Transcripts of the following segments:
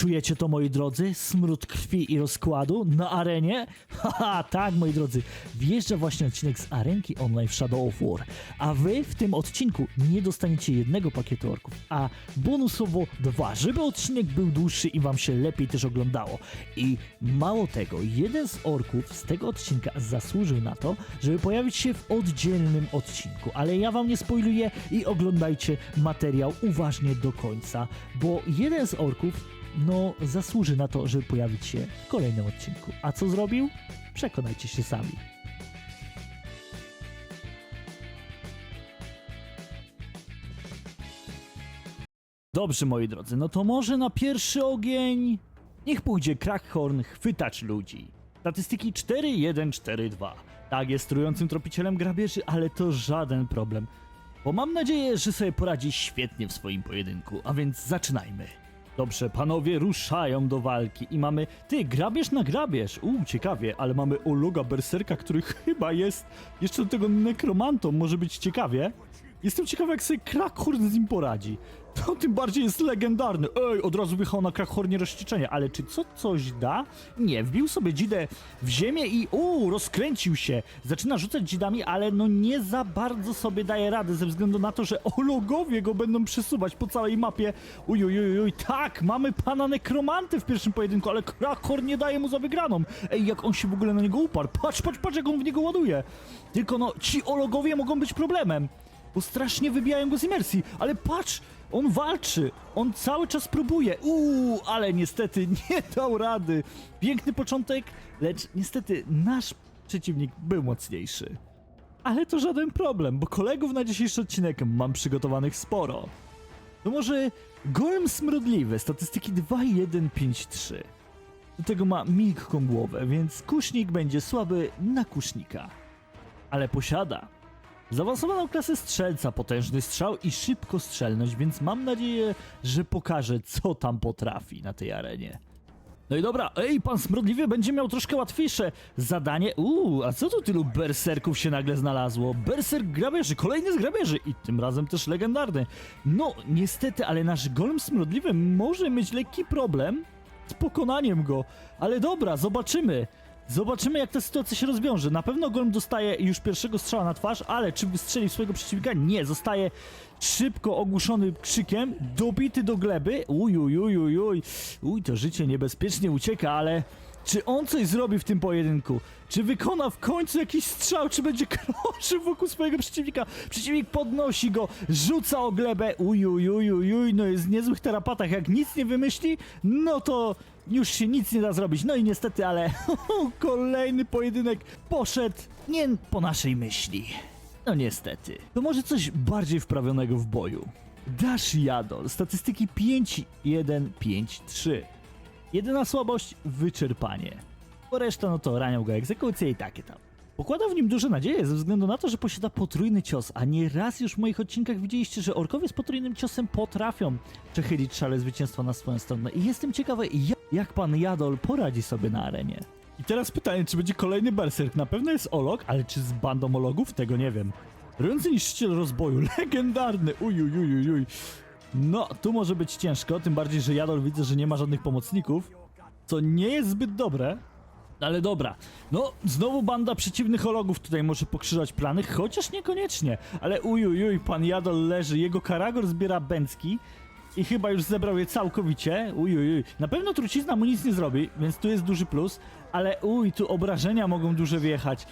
Czujecie to, moi drodzy? Smród krwi i rozkładu na arenie? Haha, tak, moi drodzy. Wjeżdża właśnie odcinek z arenki online w Shadow of War. A wy w tym odcinku nie dostaniecie jednego pakietu orków, a bonusowo 2, żeby odcinek był dłuższy i wam się lepiej też oglądało. I mało tego, jeden z orków z tego odcinka zasłużył na to, żeby pojawić się w oddzielnym odcinku. Ale ja wam nie spoiluję i oglądajcie materiał uważnie do końca, bo jeden z orków zasłuży na to, żeby pojawić się w kolejnym odcinku. A co zrobił? Przekonajcie się sami. Dobrze, moi drodzy, no to może na pierwszy ogień niech pójdzie Crackhorn, chwytacz ludzi. Statystyki 4-1-4-2. Tak, jest trującym tropicielem grabieży, ale to żaden problem, bo mam nadzieję, że sobie poradzi świetnie w swoim pojedynku, a więc zaczynajmy. Dobrze, panowie ruszają do walki i mamy... Ty, grabież na grabież! Ciekawie, ale mamy Ologa Berserka, który chyba jest jeszcze do tego nekromantą, może być ciekawie. Jestem ciekawy, jak sobie Crackhorn z nim poradzi. To tym bardziej jest legendarny. Ej, od razu wjechał na Crackhornie rozścieczenie, ale czy coś da? Nie, wbił sobie dzidę w ziemię i rozkręcił się. Zaczyna rzucać dzidami, ale nie za bardzo sobie daje radę, ze względu na to, że Ologowie go będą przesuwać po całej mapie. Tak, mamy pana nekromanty w pierwszym pojedynku, ale Crackhorn nie daje mu za wygraną. Ej, jak on się w ogóle na niego uparł. Patrz, jak on w niego ładuje. Tylko ci Ologowie mogą być problemem, bo strasznie wybijają go z imersji, ale patrz, on walczy, on cały czas próbuje, ale niestety nie dał rady. Piękny początek, lecz niestety nasz przeciwnik był mocniejszy. Ale to żaden problem, bo kolegów na dzisiejszy odcinek mam przygotowanych sporo. To może Golem Smrodliwy, statystyki 2-1-5-3. Do tego ma miękką głowę, więc kusznik będzie słaby na kusznika. Ale posiada zaawansowaną klasę strzelca, potężny strzał i szybkostrzelność, więc mam nadzieję, że pokaże, co tam potrafi na tej arenie. No i dobra, pan Smrodliwy będzie miał troszkę łatwiejsze zadanie. A co tu tylu berserków się nagle znalazło? Berserk grabieży, kolejny z grabieży i tym razem też legendarny. No, niestety, ale nasz Golem Smrodliwy może mieć lekki problem z pokonaniem go. Ale dobra, zobaczymy. Zobaczymy, jak ta sytuacja się rozwiąże. Na pewno Golem dostaje już pierwszego strzała na twarz, ale czy wystrzeli w swojego przeciwnika? Nie, zostaje szybko ogłuszony krzykiem, dobity do gleby. To życie niebezpiecznie ucieka, ale czy on coś zrobi w tym pojedynku? Czy wykona w końcu jakiś strzał, czy będzie krążył wokół swojego przeciwnika? Przeciwnik podnosi go, rzuca o glebę. No jest w niezłych tarapatach. Jak nic nie wymyśli, no to już się nic nie da zrobić. No i niestety, ale kolejny pojedynek poszedł nie po naszej myśli. No niestety. To może coś bardziej wprawionego w boju. Dash Jadol, statystyki 5-1-5-3. Jedyna słabość, wyczerpanie. Bo reszta to ranią go egzekucje i takie tam. Pokładam w nim duże nadzieje ze względu na to, że posiada potrójny cios, a nie raz już w moich odcinkach widzieliście, że orkowie z potrójnym ciosem potrafią przechylić szale zwycięstwa na swoją stronę. I jestem ciekawy, jak pan Jadol poradzi sobie na arenie. I teraz pytanie, czy będzie kolejny berserk? Na pewno jest Olog, ale czy z bandą Ologów? Tego nie wiem. Rujący niszczyciel rozboju, legendarny, No, tu może być ciężko, tym bardziej, że Jadol widzę, że nie ma żadnych pomocników, co nie jest zbyt dobre. Ale dobra, znowu banda przeciwnych Ologów tutaj może pokrzyżać plany, chociaż niekoniecznie. Ale pan Jadol leży, jego Karagor zbiera bęcki i chyba już zebrał je całkowicie. Na pewno trucizna mu nic nie zrobi, więc tu jest duży plus, ale tu obrażenia mogą duże wjechać.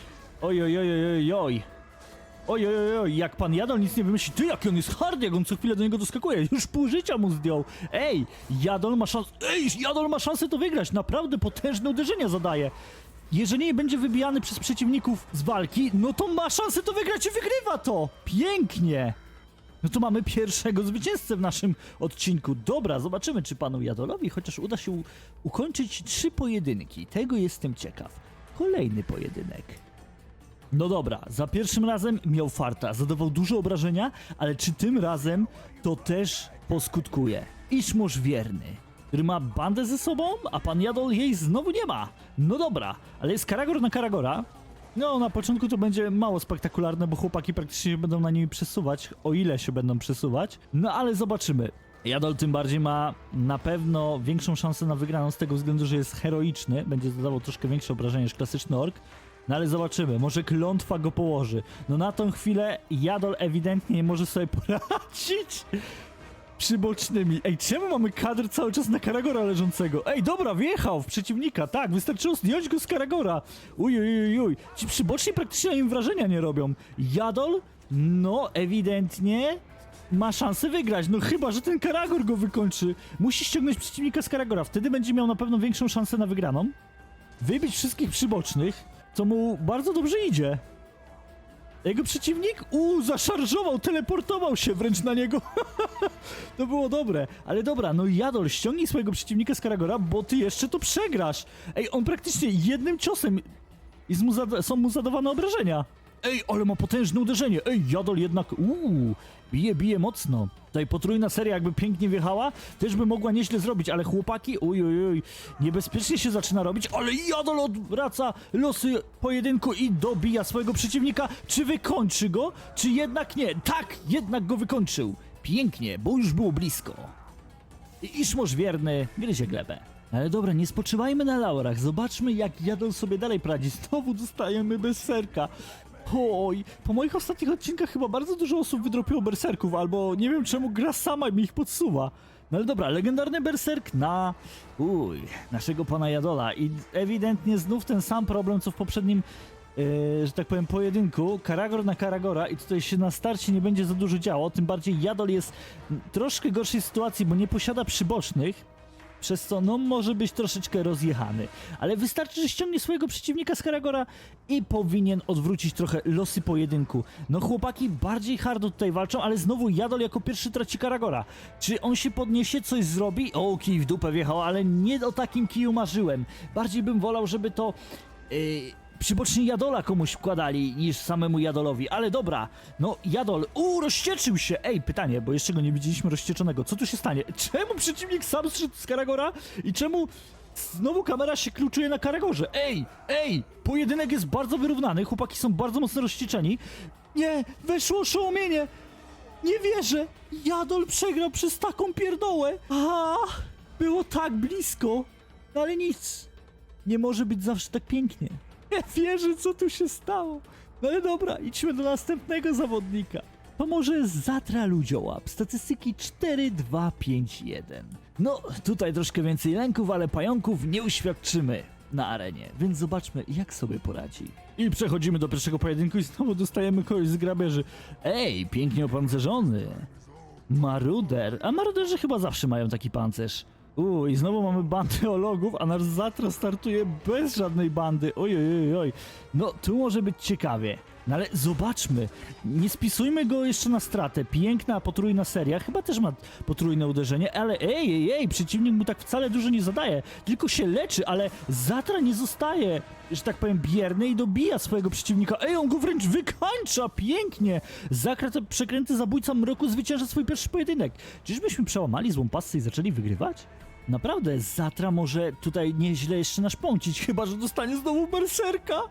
Jak pan Jadol nic nie wymyśli, jaki on jest hard, jak on co chwilę do niego doskakuje, już pół życia mu zdjął. Jadol ma szansę to wygrać, naprawdę potężne uderzenia zadaje. Jeżeli nie będzie wybijany przez przeciwników z walki, no to ma szansę to wygrać i wygrywa to! Pięknie! No to mamy pierwszego zwycięzcę w naszym odcinku. Dobra, zobaczymy, czy panu Jadolowi chociaż uda się ukończyć 3 pojedynki. Tego jestem ciekaw. Kolejny pojedynek. No dobra, za pierwszym razem miał farta, zadawał dużo obrażenia, ale czy tym razem to też poskutkuje? Iszmosz Wierny, który ma bandę ze sobą, a pan Jadol jej znowu nie ma. No dobra, ale jest Karagor na Karagora. No, na początku to będzie mało spektakularne, bo chłopaki praktycznie będą na nimi przesuwać, o ile się będą przesuwać. No ale zobaczymy. Jadol tym bardziej ma na pewno większą szansę na wygraną z tego względu, że jest heroiczny, będzie zadawał troszkę większe obrażenia niż klasyczny ork. No ale zobaczymy, może klątwa go położy. No na tą chwilę Jadol ewidentnie nie może sobie poradzić przybocznymi. Ej, czemu mamy kadr cały czas na Karagora leżącego? Ej, dobra, wjechał w przeciwnika, tak, wystarczyło zdjąć go z Karagora. Uj. Ci przyboczni praktycznie im wrażenia nie robią. Jadol, no ewidentnie ma szansę wygrać, no chyba, że ten Karagor go wykończy. Musi ściągnąć przeciwnika z Karagora, wtedy będzie miał na pewno większą szansę na wygraną. Wybić wszystkich przybocznych, co mu bardzo dobrze idzie. Jego przeciwnik, zaszarżował, teleportował się wręcz na niego. To było dobre, ale dobra, no Jadol, ściągnij swojego przeciwnika z Karagora, bo ty jeszcze to przegrasz. Ej, on praktycznie jednym ciosem są mu zadawane obrażenia. Ej, ale ma potężne uderzenie. Ej, Jadol jednak, bije mocno. Tutaj potrójna seria jakby pięknie wjechała, też by mogła nieźle zrobić, ale chłopaki, niebezpiecznie się zaczyna robić, ale Jadol odwraca losy pojedynku i dobija swojego przeciwnika. Czy wykończy go, czy jednak nie? Tak, jednak go wykończył. Pięknie, bo już było blisko. I Iszmosz wierny gryzie glebę. Ale dobra, nie spoczywajmy na laurach, zobaczmy jak Jadol sobie dalej poradzi. Znowu dostajemy berserka. Oj, po moich ostatnich odcinkach chyba bardzo dużo osób wydropiło berserków, albo nie wiem czemu gra sama mi ich podsuwa. No ale dobra, legendarny berserk na... naszego pana Jadola i ewidentnie znów ten sam problem co w poprzednim, że tak powiem, pojedynku. Karagor na Karagora i tutaj się na starcie nie będzie za dużo działo, tym bardziej Jadol jest w troszkę gorszej sytuacji, bo nie posiada przybocznych. Przez co, no, może być troszeczkę rozjechany. Ale wystarczy, że ściągnie swojego przeciwnika z Karagora i powinien odwrócić trochę losy pojedynku. No, chłopaki bardziej hardo tutaj walczą, ale znowu Jadol jako pierwszy traci Karagora. Czy on się podniesie, coś zrobi? O, kij w dupę wjechał, ale nie o takim kiju marzyłem. Bardziej bym wolał, żeby to... przyboczni Jadola komuś wkładali niż samemu Jadolowi, ale dobra, no Jadol, rozścieczył się, ej, pytanie, bo jeszcze go nie widzieliśmy rozścieczonego, co tu się stanie? Czemu przeciwnik sam zszedł z Karagora i czemu znowu kamera się kluczuje na Karagorze? Ej, pojedynek jest bardzo wyrównany, chłopaki są bardzo mocno rozścieczeni, nie, weszło oszołomienie, nie wierzę, Jadol przegrał przez taką pierdołę, było tak blisko, no ale nic, nie może być zawsze tak pięknie. Nie wierzę, co tu się stało. No ale dobra, idźmy do następnego zawodnika. To może Zatra Ludziołap. Statystyki 4, 2, 5, 1. No, tutaj troszkę więcej lęków, ale pająków nie uświadczymy na arenie, więc zobaczmy, jak sobie poradzi. I przechodzimy do pierwszego pojedynku i znowu dostajemy kogoś z grabieży. Ej, pięknie opancerzony. Maruder. A maruderzy chyba zawsze mają taki pancerz. I znowu mamy bandę ologów, a nasz Zatra startuje bez żadnej bandy. Oj. No, tu może być ciekawie. No ale zobaczmy. Nie spisujmy go jeszcze na stratę. Piękna, potrójna seria. Chyba też ma potrójne uderzenie, ale ej, przeciwnik mu tak wcale dużo nie zadaje. Tylko się leczy, ale Zatra nie zostaje, że tak powiem, bierny i dobija swojego przeciwnika. Ej, on go wręcz wykańcza. Pięknie. Przekręty zabójca mroku zwycięża swój pierwszy pojedynek. Czyżbyśmy przełamali złą pasję i zaczęli wygrywać? Naprawdę, Zatra może tutaj nieźle jeszcze naszpącić, chyba że dostanie znowu berserka.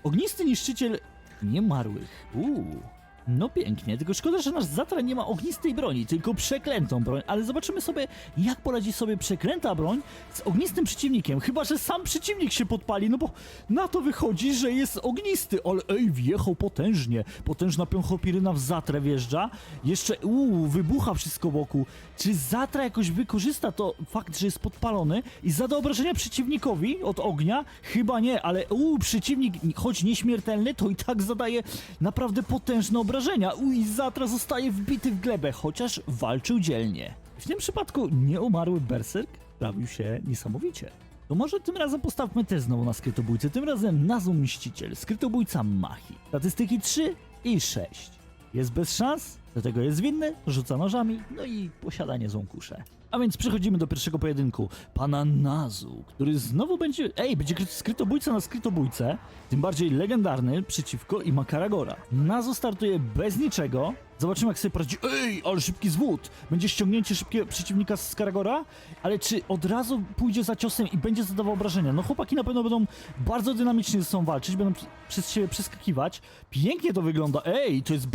Ognisty niszczyciel niemarłych. No pięknie, tylko szkoda, że nasz Zatra nie ma ognistej broni, tylko przeklętą broń, ale zobaczymy sobie, jak poradzi sobie przeklęta broń z ognistym przeciwnikiem, chyba że sam przeciwnik się podpali, no bo na to wychodzi, że jest ognisty, ale ej, wjechał potężnie, potężna piąchopiryna w Zatrę wjeżdża, jeszcze, wybucha wszystko wokół. Czy Zatra jakoś wykorzysta to fakt, że jest podpalony i zada obrażenia przeciwnikowi od ognia? Chyba nie, ale przeciwnik, choć nieśmiertelny, to i tak zadaje naprawdę potężne obrażenia. I Zatra zostaje wbity w glebę, chociaż walczył dzielnie. W tym przypadku nieumarły berserk sprawił się niesamowicie. To może tym razem postawmy też znowu na skrytobójcę, tym razem Nazu Mściciel, skrytobójca Machi. Statystyki 3 i 6. Jest bez szans, do tego jest winny, rzuca nożami, no i posiada niezłą kuszę. A więc przechodzimy do pierwszego pojedynku. Pana Nazu, który znowu będzie skrytobójca na skrytobójcę, tym bardziej legendarny przeciwko i ma Karagora. Nazu startuje bez niczego. Zobaczymy, jak sobie poradzi. Ej, ale szybki zwód! Będzie ściągnięcie szybkie przeciwnika z Karagora, ale czy od razu pójdzie za ciosem i będzie zadawał obrażenia? No chłopaki na pewno będą bardzo dynamicznie ze sobą walczyć, będą przez siebie przeskakiwać. Pięknie to wygląda. Ej, to jest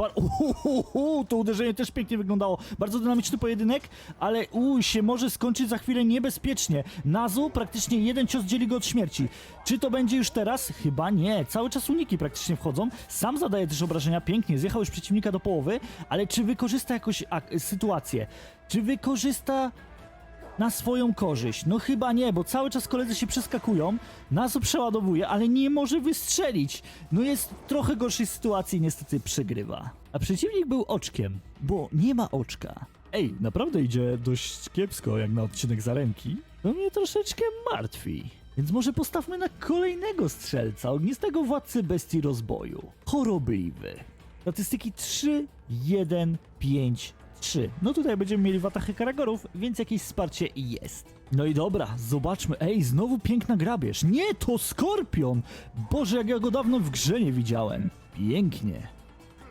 To uderzenie też pięknie wyglądało. Bardzo dynamiczny pojedynek, ale się może skończyć za chwilę niebezpiecznie. Nazu praktycznie jeden cios dzieli go od śmierci. Czy to będzie już teraz? Chyba nie. Cały czas uniki praktycznie wchodzą. Sam zadaje też obrażenia pięknie. Zjechał już przeciwnika do połowy, ale czy wykorzysta jakąś sytuację? Czy wykorzysta na swoją korzyść? No chyba nie, bo cały czas koledzy się przeskakują, Nazu przeładowuje, ale nie może wystrzelić. No jest w trochę gorszej sytuacji i niestety przegrywa. A przeciwnik był oczkiem, bo nie ma oczka. Ej, naprawdę idzie dość kiepsko jak na odcinek Zaremki. To mnie troszeczkę martwi. Więc może postawmy na kolejnego strzelca, ognistego władcy bestii rozboju. Chorobliwy. Statystyki 3, 1, 5, 3. No tutaj będziemy mieli watachę karagorów, więc jakieś wsparcie jest. No i dobra, zobaczmy. Ej, znowu piękna grabież. Nie, to Skorpion! Boże, jak ja go dawno w grze nie widziałem. Pięknie.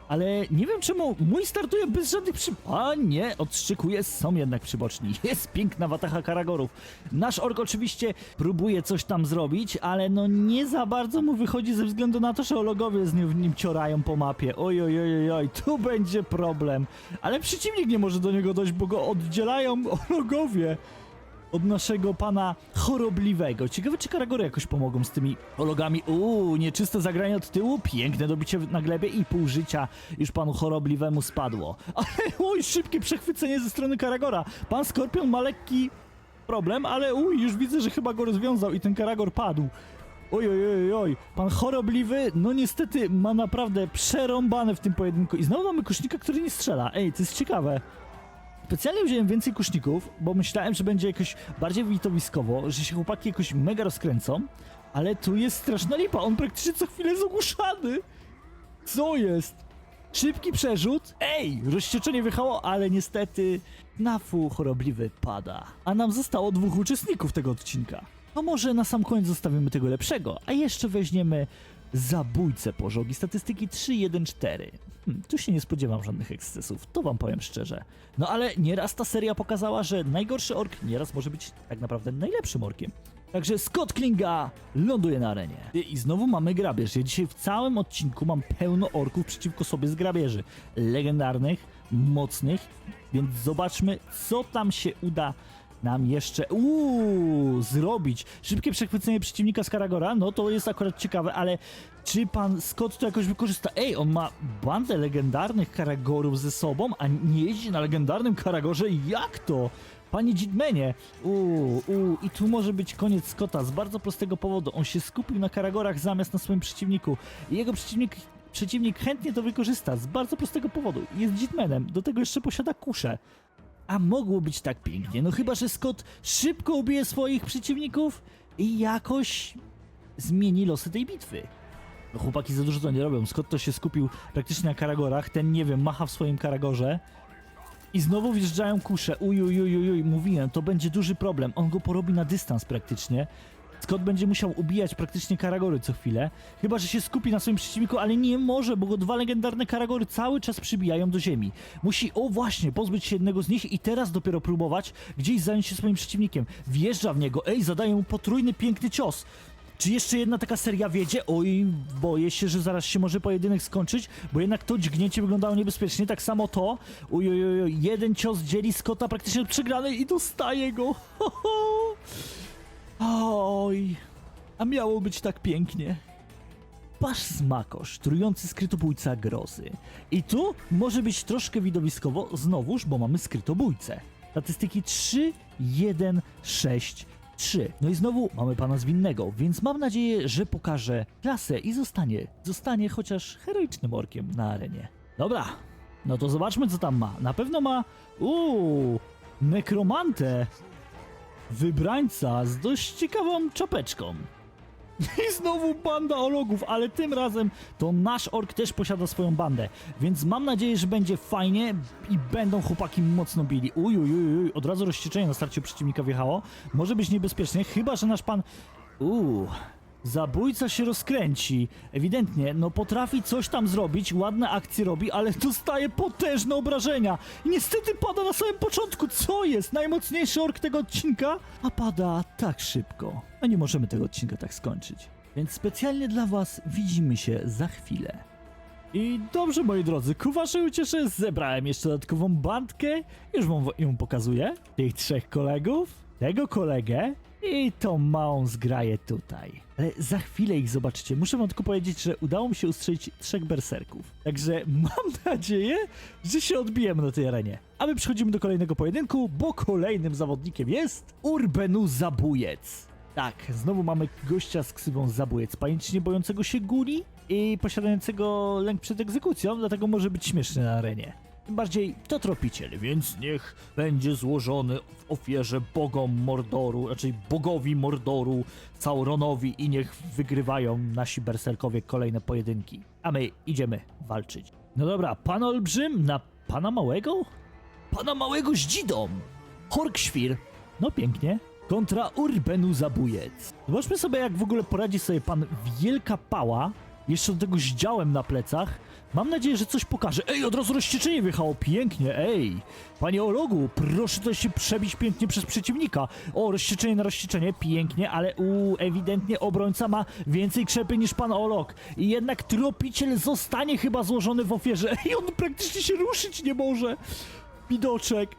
Ale nie wiem czemu mój startuje bez żadnych A nie, odszczykuje, są jednak przyboczni. Jest piękna watacha karagorów. Nasz ork oczywiście próbuje coś tam zrobić, ale no nie za bardzo mu wychodzi ze względu na to, że ologowie z nim ciorają po mapie. Oj, oj, oj, oj, tu będzie problem. Ale przeciwnik nie może do niego dojść, bo go oddzielają ologowie od naszego pana chorobliwego. Ciekawe, czy karagory jakoś pomogą z tymi ologami. Nieczyste zagranie od tyłu, piękne dobicie na glebie i pół życia już panu chorobliwemu spadło. Ale szybkie przechwycenie ze strony karagora. Pan Skorpion ma lekki problem, ale już widzę, że chyba go rozwiązał i ten karagor padł. Oj, pan chorobliwy, no niestety ma naprawdę przerąbane w tym pojedynku. I znowu mamy kusznika, który nie strzela. Ej, to jest ciekawe. Specjalnie wziąłem więcej kuszników, bo myślałem, że będzie jakoś bardziej widowiskowo, że się chłopaki jakoś mega rozkręcą, ale tu jest straszna lipa, on praktycznie co chwilę jest ogłuszany. Co jest? Szybki przerzut. Ej, rozścieczenie wjechało, ale niestety Nafu chorobliwy pada. A nam zostało 2 uczestników tego odcinka. No może na sam koniec zostawimy tego lepszego, a jeszcze weźmiemy zabójcę pożogi. Statystyki 3, 1, 4. Tu się nie spodziewam żadnych ekscesów, to wam powiem szczerze. No ale nieraz ta seria pokazała, że najgorszy ork nieraz może być tak naprawdę najlepszym orkiem. Także Scott Klinga ląduje na arenie. I znowu mamy grabież. Ja dzisiaj w całym odcinku mam pełno orków przeciwko sobie z grabieży. Legendarnych, mocnych, więc zobaczmy, co tam się uda nam jeszcze zrobić. Szybkie przechwycenie przeciwnika z karagora, no to jest akurat ciekawe, ale czy pan Scott to jakoś wykorzysta? Ej, on ma bandę legendarnych karagorów ze sobą, a nie jeździ na legendarnym karagorze? Jak to? Panie Dzidmenie, i tu może być koniec Scotta z bardzo prostego powodu. On się skupił na karagorach zamiast na swoim przeciwniku. I jego przeciwnik chętnie to wykorzysta z bardzo prostego powodu. Jest Dzidmenem, do tego jeszcze posiada kuszę. A mogło być tak pięknie, no chyba, że Scott szybko ubije swoich przeciwników i jakoś zmieni losy tej bitwy. No chłopaki za dużo to nie robią, Scott to się skupił praktycznie na karagorach, ten nie wiem, macha w swoim karagorze i znowu wjeżdżają kusze, mówiłem, to będzie duży problem, on go porobi na dystans praktycznie. Scott będzie musiał ubijać praktycznie karagory co chwilę, chyba że się skupi na swoim przeciwniku, ale nie może, bo go 2 legendarne karagory cały czas przybijają do ziemi. Musi, właśnie, pozbyć się jednego z nich i teraz dopiero próbować gdzieś zająć się swoim przeciwnikiem. Wjeżdża w niego, zadaje mu potrójny, piękny cios. Czy jeszcze jedna taka seria wiedzie? Boję się, że zaraz się może pojedynek skończyć, bo jednak to dźgnięcie wyglądało niebezpiecznie, tak samo to. Jeden cios dzieli Scotta praktycznie od przegranej i dostaje go. A miało być tak pięknie. Pasz smakosz, trujący skrytobójca grozy. I tu może być troszkę widowiskowo, znowuż, bo mamy skrytobójcę. Statystyki 3, 1, 6, 3. No i znowu mamy pana zwinnego, więc mam nadzieję, że pokaże klasę i zostanie chociaż heroicznym orkiem na arenie. Dobra, no to zobaczmy, co tam ma. Na pewno ma, nekromantę. Wybrańca z dość ciekawą czapeczką. I znowu banda ologów, ale tym razem to nasz ork też posiada swoją bandę, więc mam nadzieję, że będzie fajnie i będą chłopaki mocno bili. Od razu rozścieczenie na starcie przeciwnika wjechało. Może być niebezpiecznie, chyba że nasz pan... Zabójca się rozkręci. Ewidentnie, no potrafi coś tam zrobić, ładne akcje robi, ale dostaje potężne obrażenia. I niestety pada na samym początku. Co jest? Najmocniejszy ork tego odcinka? A pada tak szybko. A nie możemy tego odcinka tak skończyć. Więc specjalnie dla was widzimy się za chwilę. I dobrze, moi drodzy, ku waszej uciesze zebrałem jeszcze dodatkową bandkę. Już wam ją pokazuję. Tych 3 kolegów, tego kolegę i tą małą zgraję tutaj. Ale za chwilę ich zobaczycie. Muszę wam tylko powiedzieć, że udało mi się ustrzelić 3 berserków. Także mam nadzieję, że się odbijemy na tej arenie. A my przechodzimy do kolejnego pojedynku, bo kolejnym zawodnikiem jest Urbenu Zabójec. Tak, znowu mamy gościa z ksywą Zabójec, panicznie bojącego się guli i posiadającego lęk przed egzekucją, dlatego może być śmieszny na arenie. Tym bardziej to tropiciel, więc niech będzie złożony w ofierze bogom Mordoru, raczej bogowi Mordoru, Sauronowi i niech wygrywają nasi berserkowie kolejne pojedynki. A my idziemy walczyć. No dobra, pan olbrzym na pana małego? Pana małego z dzidą! Horkświr. No pięknie. Kontra Urbenu Zabójec. Zobaczmy sobie, jak w ogóle poradzi sobie pan Wielka Pała. Jeszcze do tego z działem na plecach. Mam nadzieję, że coś pokaże. Ej, od razu rozścieczenie wjechało. Pięknie, ej. Panie Ologu, proszę tutaj się przebić pięknie przez przeciwnika. O, rozścieczenie na rozścieczenie. Pięknie, ale ewidentnie obrońca ma więcej krzepy niż pan Olog. I jednak tropiciel zostanie chyba złożony w ofierze. Ej, on praktycznie się ruszyć nie może. Widoczek.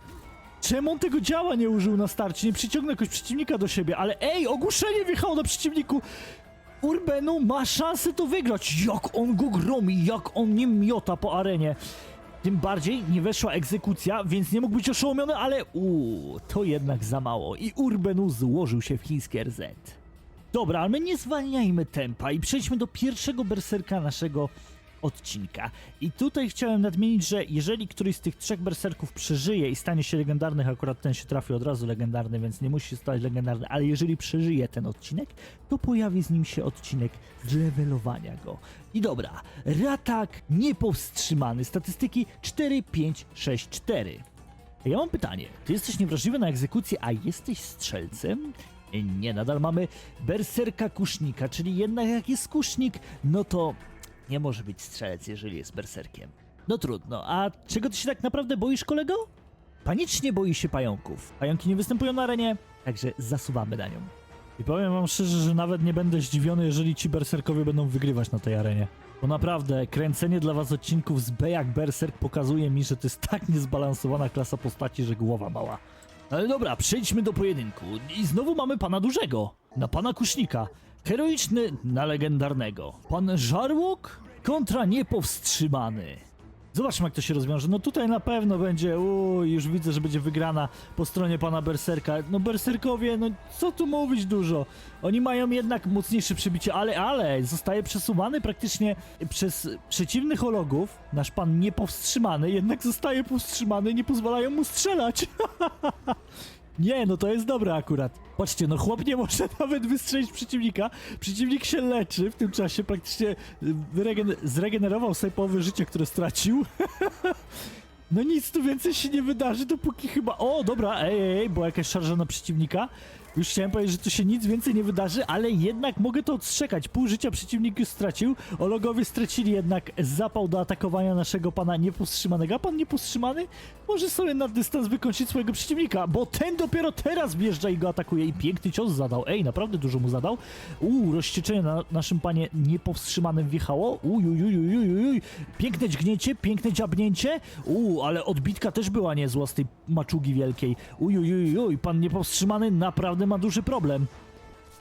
Czemu on tego działa nie użył na starcie? Nie przyciągnął jakoś przeciwnika do siebie, ale ej, ogłuszenie wjechało na przeciwniku. Urbenu ma szansę to wygrać. Jak on go gromi, jak on nim miota po arenie. Tym bardziej nie weszła egzekucja, więc nie mógł być oszołomiony, ale to jednak za mało. I Urbenu złożył się w chińskie RZ. Dobra, ale my nie zwalniajmy tempa i przejdźmy do pierwszego berserka naszego odcinka. I tutaj chciałem nadmienić, że jeżeli któryś z tych 3 berserków przeżyje i stanie się legendarnych, akurat ten się trafi od razu legendarny, więc nie musi się stać legendarny, ale jeżeli przeżyje ten odcinek, to pojawi z nim się odcinek z levelowania go. I dobra, Ratak niepowstrzymany, statystyki 4, 5, 6, 4. Ja mam pytanie, ty jesteś niewrażliwy na egzekucję, a jesteś strzelcem? Nie, nadal mamy berserka kusznika, czyli jednak jak jest kusznik, no to nie może być strzelec, jeżeli jest berserkiem. No trudno, a czego ty się tak naprawdę boisz, kolego? Panicznie boi się pająków. Pająki nie występują na arenie, także zasuwamy na nią. I powiem wam szczerze, że nawet nie będę zdziwiony, jeżeli ci berserkowie będą wygrywać na tej arenie. Bo naprawdę, kręcenie dla was odcinków z B jak berserk pokazuje mi, że to jest tak niezbalansowana klasa postaci, że głowa mała. Ale dobra, przejdźmy do pojedynku. I znowu mamy pana dużego, na pana kusznika. Heroiczny na legendarnego. Pan Żarłok kontra niepowstrzymany. Zobaczmy, jak to się rozwiąże. No tutaj na pewno będzie, już widzę, że będzie wygrana po stronie pana berserka. No berserkowie, no co tu mówić dużo. Oni mają jednak mocniejsze przebicie, ale zostaje przesuwany praktycznie przez przeciwnych ologów. Nasz pan niepowstrzymany jednak zostaje powstrzymany i nie pozwalają mu strzelać. Nie, no to jest dobre akurat. Patrzcie, no chłop nie może nawet wystrzelić przeciwnika. Przeciwnik się leczy, w tym czasie praktycznie zregenerował sobie połowę życia, które stracił. No nic tu więcej się nie wydarzy, dopóki chyba... O, dobra, ej, była jakaś szarża na przeciwnika. Już chciałem powiedzieć, że tu się nic więcej nie wydarzy, ale jednak mogę to odstrzekać. Pół życia przeciwnik już stracił. Ologowie stracili jednak zapał do atakowania naszego pana niepowstrzymanego. A pan niepowstrzymany może sobie na dystans wykończyć swojego przeciwnika, bo ten dopiero teraz wjeżdża i go atakuje i piękny cios zadał. Ej, naprawdę dużo mu zadał. Rozścieczenie na naszym panie niepowstrzymanym wjechało. Piękne dźgnięcie, piękne dziabnięcie. Ale odbitka też była niezła z tej maczugi wielkiej. Pan niepowstrzymany naprawdę ma duży problem.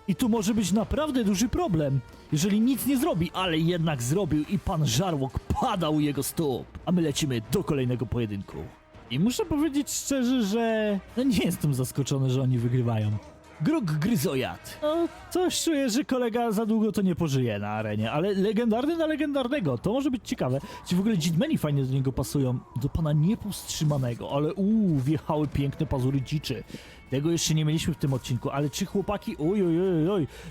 I tu może być naprawdę duży problem, jeżeli nic nie zrobi, ale jednak zrobił i pan Żarłok pada u jego stóp. A my lecimy do kolejnego pojedynku. I muszę powiedzieć szczerze, że nie jestem zaskoczony, że oni wygrywają. Grog Gryzojad. No, coś czuję, że kolega za długo to nie pożyje na arenie, ale legendarny na legendarnego, to może być ciekawe. Ci w ogóle dzidmeni fajnie do niego pasują, do pana niepowstrzymanego, ale wjechały piękne pazury dziczy. Tego jeszcze nie mieliśmy w tym odcinku, ale czy chłopaki,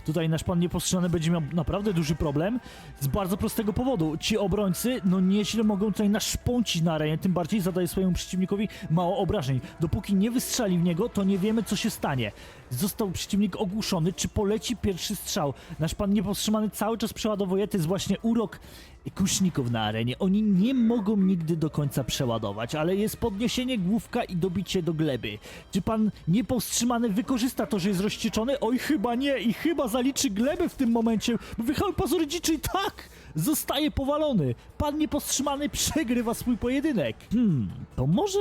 tutaj nasz pan niepowstrzymany będzie miał naprawdę duży problem z bardzo prostego powodu. Ci obrońcy, no nieźle mogą tutaj naszpącić na arenie, tym bardziej zadaje swojemu przeciwnikowi mało obrażeń. Dopóki nie wystrzeli w niego, to nie wiemy, co się stanie. Został przeciwnik ogłuszony, czy poleci pierwszy strzał? Nasz pan niepowstrzymany cały czas przeładowuje, to jest właśnie urok kuszników na arenie. Oni nie mogą nigdy do końca przeładować, ale jest podniesienie główka i dobicie do gleby. Czy pan niepowstrzymany wykorzysta to, że jest rozcieczony? Oj, chyba nie i chyba zaliczy glebę w tym momencie. Wychały pazury dziczy i tak! Zostaje powalony. Pan niepowstrzymany przegrywa swój pojedynek. To może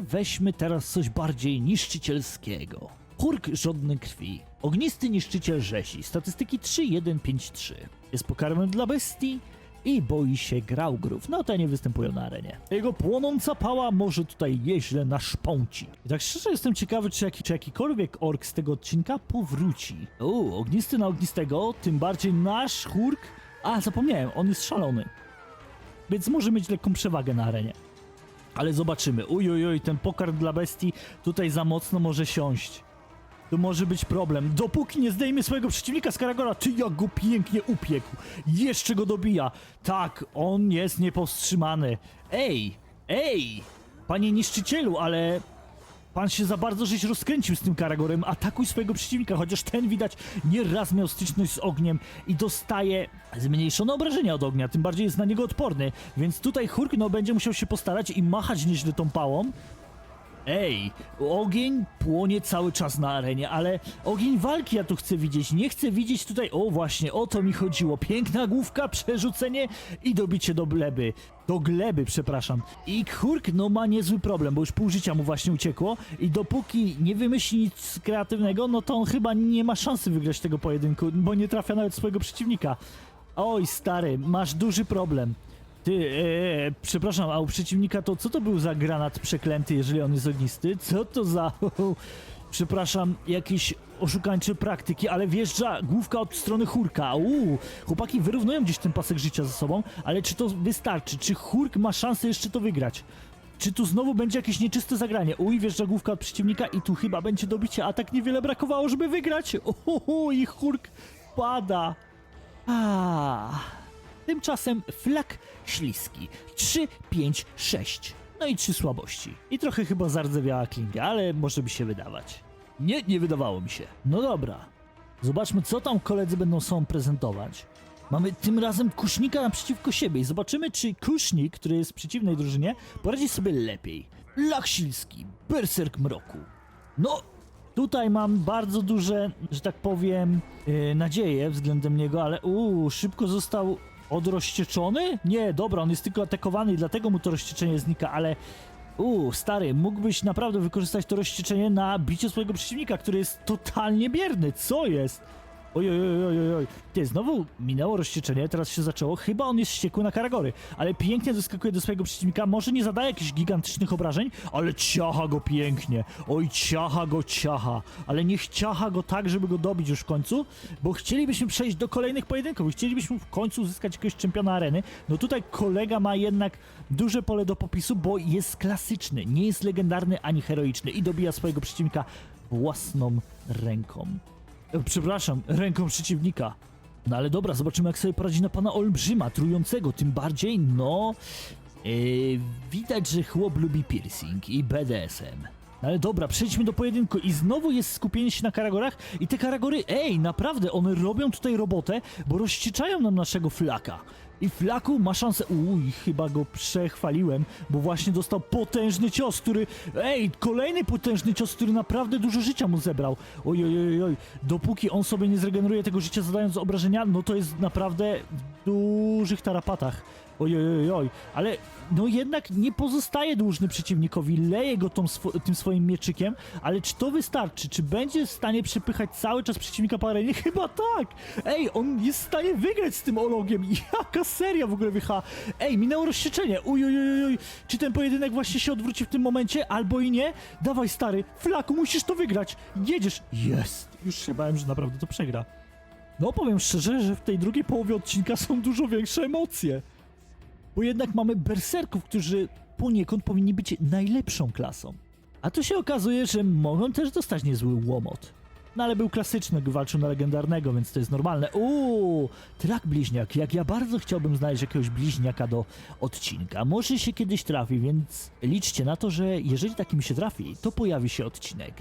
weźmy teraz coś bardziej niszczycielskiego. Hurk żądny krwi. Ognisty niszczyciel rzezi. Statystyki 3-1-5-3. Jest pokarmem dla bestii i boi się graugrów. No te nie występują na arenie. Jego płonąca pała może tutaj nieźle naszpącić. I tak szczerze jestem ciekawy, czy jakikolwiek ork z tego odcinka powróci. Ognisty na ognistego, tym bardziej nasz Hurk. A, zapomniałem, on jest szalony. Więc może mieć lekką przewagę na arenie. Ale zobaczymy. Oj, ten pokarm dla bestii tutaj za mocno może siąść. To może być problem. Dopóki nie zdejmie swojego przeciwnika z Karagora, ty jak go pięknie upiekł. Jeszcze go dobija. Tak, on jest niepowstrzymany. Ej, panie niszczycielu, ale pan się za bardzo żeś rozkręcił z tym Karagorem. Atakuj swojego przeciwnika, chociaż ten widać nieraz miał styczność z ogniem i dostaje zmniejszone obrażenia od ognia, tym bardziej jest na niego odporny. Więc tutaj Hurk będzie musiał się postarać i machać nieźle tą pałą. Ogień płonie cały czas na arenie, ale ogień walki ja tu chcę widzieć, nie chcę widzieć tutaj, właśnie, o to mi chodziło, piękna główka, przerzucenie i dobicie do gleby. Przepraszam. I Hurk ma niezły problem, bo już pół życia mu właśnie uciekło i dopóki nie wymyśli nic kreatywnego, no to on chyba nie ma szansy wygrać tego pojedynku, bo nie trafia nawet swojego przeciwnika. Oj stary, masz duży problem. Przepraszam, a u przeciwnika to co to był za granat przeklęty, jeżeli on jest ognisty? Co to za... Przepraszam, jakieś oszukańcze praktyki, ale wjeżdża główka od strony Hurka. Chłopaki wyrównują gdzieś ten pasek życia ze sobą, ale czy to wystarczy? Czy Hurk ma szansę jeszcze to wygrać? Czy tu znowu będzie jakieś nieczyste zagranie? Wjeżdża główka od przeciwnika i tu chyba będzie dobicie, a tak niewiele brakowało, żeby wygrać. I Hurk pada. Tymczasem flag śliski. 3, 5, 6. No i 3 słabości. I trochę chyba zardzewiała klinga, ale może by się wydawać. Nie wydawało mi się. No dobra. Zobaczmy, co tam koledzy będą sobą prezentować. Mamy tym razem kusznika naprzeciwko siebie i zobaczymy, czy kusznik, który jest w przeciwnej drużynie, poradzi sobie lepiej. Flag śliski. Berserk mroku. No, tutaj mam bardzo duże, że tak powiem, nadzieje względem niego, ale szybko został odrozcieczony? Nie, dobra, on jest tylko atakowany i dlatego mu to rozcieczenie znika, ale stary, mógłbyś naprawdę wykorzystać to rozcieczenie na bicie swojego przeciwnika, który jest totalnie bierny. Co jest? Oj. Znowu minęło rozcieczenie, teraz się zaczęło. Chyba on jest wściekły na Karagory, ale pięknie doskakuje do swojego przeciwnika. Może nie zadaje jakichś gigantycznych obrażeń, ale ciacha go pięknie. Ciacha. Ale niech ciacha go tak, żeby go dobić już w końcu, bo chcielibyśmy przejść do kolejnych pojedynków. Chcielibyśmy w końcu uzyskać jakiegoś czempiona areny. No tutaj kolega ma jednak duże pole do popisu, bo jest klasyczny, nie jest legendarny ani heroiczny i dobija swojego przeciwnika własną ręką. Przepraszam, ręką przeciwnika. No ale dobra, zobaczymy, jak sobie poradzi na pana olbrzyma, trującego, tym bardziej, widać, że chłop lubi piercing i BDSM. No ale dobra, przejdźmy do pojedynku i znowu jest skupienie się na Karagorach i te Karagory, naprawdę, one robią tutaj robotę, bo rozścieczają nam naszego Flaka. I Flaku ma szansę... chyba go przechwaliłem, bo właśnie dostał potężny cios, który... kolejny potężny cios, który naprawdę dużo życia mu zebrał. Oj. Dopóki on sobie nie zregeneruje tego życia zadając obrażenia, no to jest naprawdę w dużych tarapatach. Oj. Ale jednak nie pozostaje dłużny przeciwnikowi, leje go tym swoim mieczykiem, ale czy to wystarczy? Czy będzie w stanie przepychać cały czas przeciwnika po arenie? Chyba tak! On jest w stanie wygrać z tym ologiem. Jaka seria w ogóle wycha? Minęło rozsieczenie. Oj. Czy ten pojedynek właśnie się odwróci w tym momencie? Albo i nie? Dawaj stary, Flaku, musisz to wygrać. Jedziesz. Jest. Już się bałem, że naprawdę to przegra. No powiem szczerze, że w tej drugiej połowie odcinka są dużo większe emocje. Bo jednak mamy berserków, którzy poniekąd powinni być najlepszą klasą. A tu się okazuje, że mogą też dostać niezły łomot. No ale był klasyczny, walczył na legendarnego, więc to jest normalne. Trak bliźniak. Jak ja bardzo chciałbym znaleźć jakiegoś bliźniaka do odcinka. Może się kiedyś trafi, więc liczcie na to, że jeżeli taki mi się trafi, to pojawi się odcinek.